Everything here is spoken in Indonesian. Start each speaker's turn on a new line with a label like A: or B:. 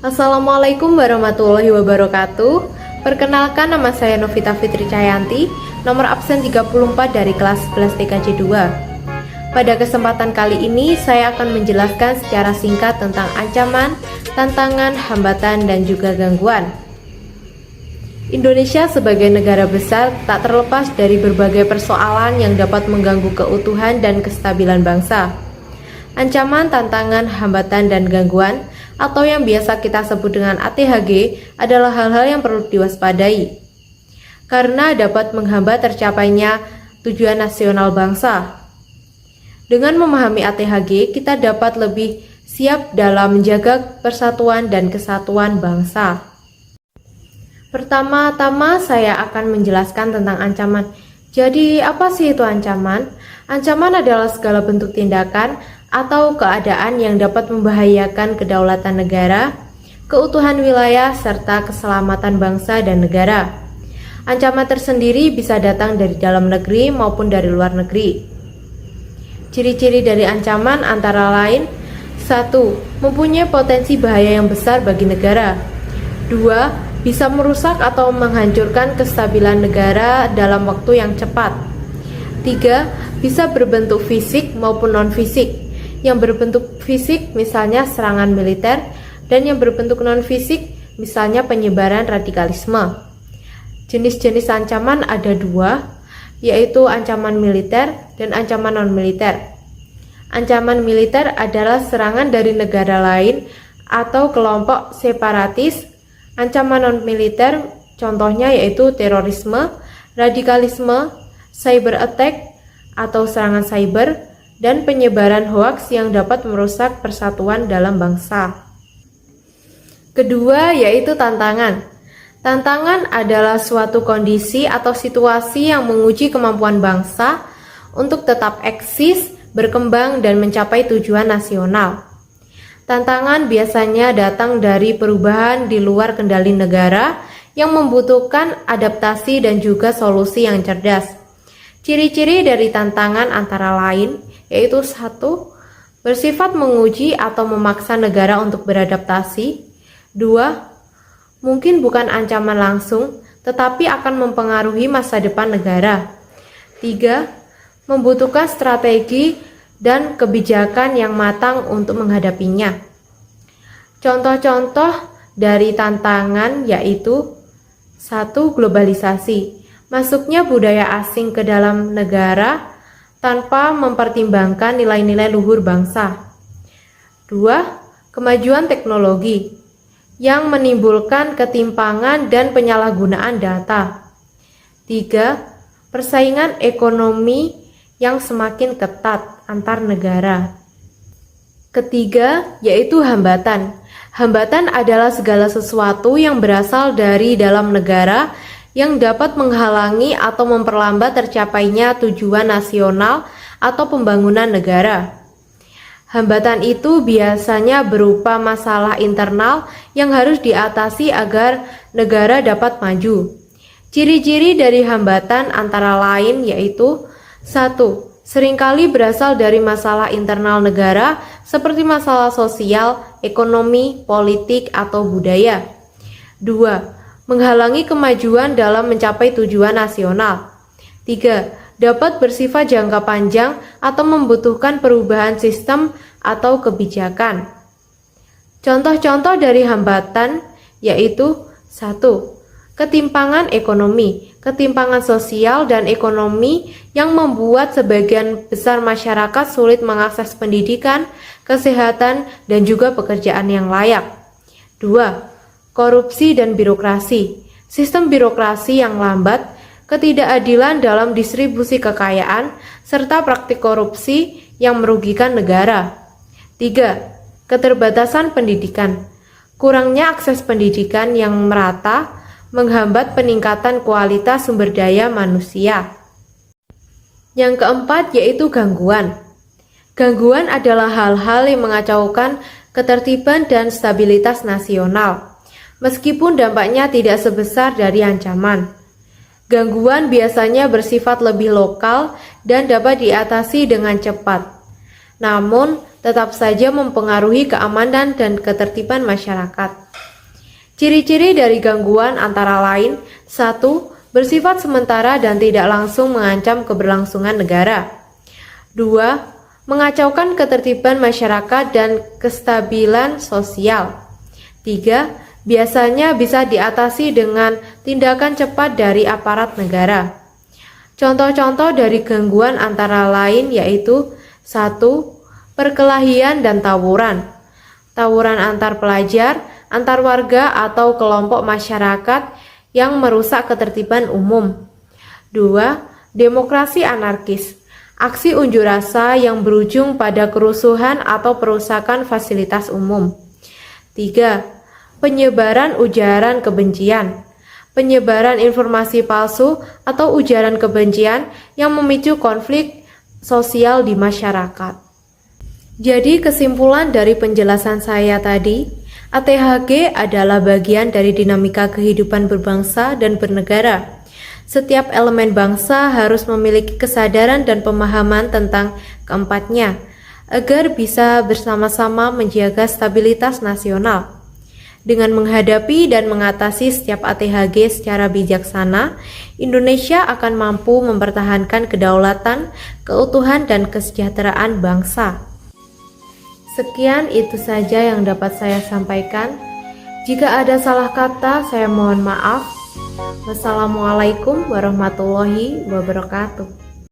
A: Assalamualaikum warahmatullahi wabarakatuh. Perkenalkan, nama saya Novita Fitri Cahyanti, nomor absen 34 dari kelas 11 TKJ 2. Pada kesempatan kali ini, saya akan menjelaskan secara singkat tentang ancaman, tantangan, hambatan, dan juga gangguan. Indonesia sebagai negara besar tak terlepas dari berbagai persoalan yang dapat mengganggu keutuhan dan kestabilan bangsa. Ancaman, tantangan, hambatan, dan gangguan atau yang biasa kita sebut dengan ATHG adalah hal-hal yang perlu diwaspadai karena dapat menghambat tercapainya tujuan nasional bangsa. Dengan memahami ATHG, kita dapat lebih siap dalam menjaga persatuan dan kesatuan bangsa. Pertama-tama saya akan menjelaskan tentang ancaman. Jadi apa sih itu ancaman? Ancaman adalah segala bentuk tindakan atau keadaan yang dapat membahayakan kedaulatan negara, keutuhan wilayah, serta keselamatan bangsa dan negara. Ancaman tersendiri bisa datang dari dalam negeri maupun dari luar negeri. Ciri-ciri dari ancaman antara lain: 1. Mempunyai potensi bahaya yang besar bagi negara. 2. Bisa merusak atau menghancurkan kestabilan negara dalam waktu yang cepat. 3. Bisa berbentuk fisik maupun non-fisik. Yang berbentuk fisik misalnya serangan militer, dan yang berbentuk non-fisik misalnya penyebaran radikalisme. Jenis-jenis ancaman ada dua, yaitu ancaman militer dan ancaman non-militer. Ancaman militer adalah serangan dari negara lain atau kelompok separatis. Ancaman non-militer contohnya yaitu terorisme, radikalisme, cyber attack atau serangan cyber, dan penyebaran hoaks yang dapat merusak persatuan dalam bangsa. Kedua yaitu tantangan. Tantangan adalah suatu kondisi atau situasi yang menguji kemampuan bangsa untuk tetap eksis, berkembang, dan mencapai tujuan nasional. Tantangan biasanya datang dari perubahan di luar kendali negara yang membutuhkan adaptasi dan juga solusi yang cerdas. Ciri-ciri dari tantangan antara lain yaitu 1. Bersifat menguji atau memaksa negara untuk beradaptasi. 2. Mungkin bukan ancaman langsung, tetapi akan mempengaruhi masa depan negara. 3. Membutuhkan strategi dan kebijakan yang matang untuk menghadapinya. Contoh-contoh dari tantangan yaitu 1. Globalisasi. Masuknya budaya asing ke dalam negara tanpa mempertimbangkan nilai-nilai luhur bangsa. 2. Kemajuan teknologi yang menimbulkan ketimpangan dan penyalahgunaan data. 3. Persaingan ekonomi yang semakin ketat antar negara. Ketiga, yaitu hambatan. Hambatan adalah segala sesuatu yang berasal dari dalam negara yang dapat menghalangi atau memperlambat tercapainya tujuan nasional atau pembangunan negara. Hambatan itu biasanya berupa masalah internal yang harus diatasi agar negara dapat maju. Ciri-ciri dari hambatan antara lain yaitu 1. Seringkali berasal dari masalah internal negara seperti masalah sosial, ekonomi, politik, atau budaya. 2. Menghalangi kemajuan dalam mencapai tujuan nasional. 3. Dapat bersifat jangka panjang atau membutuhkan perubahan sistem atau kebijakan. Contoh-contoh dari hambatan yaitu 1. Ketimpangan ekonomi, ketimpangan sosial dan ekonomi yang membuat sebagian besar masyarakat sulit mengakses pendidikan, kesehatan, dan juga pekerjaan yang layak. 2. Korupsi dan birokrasi, sistem birokrasi yang lambat, ketidakadilan dalam distribusi kekayaan, serta praktik korupsi yang merugikan negara. 3. Keterbatasan pendidikan, kurangnya akses pendidikan yang merata, menghambat peningkatan kualitas sumber daya manusia. Yang keempat yaitu gangguan. Gangguan adalah hal-hal yang mengacaukan ketertiban dan stabilitas nasional, meskipun dampaknya tidak sebesar dari ancaman. Gangguan biasanya bersifat lebih lokal dan dapat diatasi dengan cepat. namun tetap saja mempengaruhi keamanan dan ketertiban masyarakat. Ciri-ciri dari gangguan antara lain: 1. Bersifat sementara dan tidak langsung mengancam keberlangsungan negara. 2. Mengacaukan ketertiban masyarakat dan kestabilan sosial. 3. Biasanya bisa diatasi dengan tindakan cepat dari aparat negara. Contoh-contoh dari gangguan antara lain yaitu: 1. Perkelahian dan tawuran. Tawuran antar pelajar, antar warga atau kelompok masyarakat yang merusak ketertiban umum. 2. Demokrasi anarkis. Aksi unjuk rasa yang berujung pada kerusuhan atau perusakan fasilitas umum. 3. Penyebaran ujaran kebencian. Penyebaran informasi palsu atau ujaran kebencian yang memicu konflik sosial di masyarakat. Jadi kesimpulan dari penjelasan saya tadi, ATHG adalah bagian dari dinamika kehidupan berbangsa dan bernegara. Setiap elemen bangsa harus memiliki kesadaran dan pemahaman tentang keempatnya, agar bisa bersama-sama menjaga stabilitas nasional. Dengan menghadapi dan mengatasi setiap ATHG secara bijaksana, Indonesia akan mampu mempertahankan kedaulatan, keutuhan, dan kesejahteraan bangsa. Sekian itu saja yang dapat saya sampaikan. Jika ada salah kata, saya mohon maaf. Wassalamualaikum warahmatullahi wabarakatuh.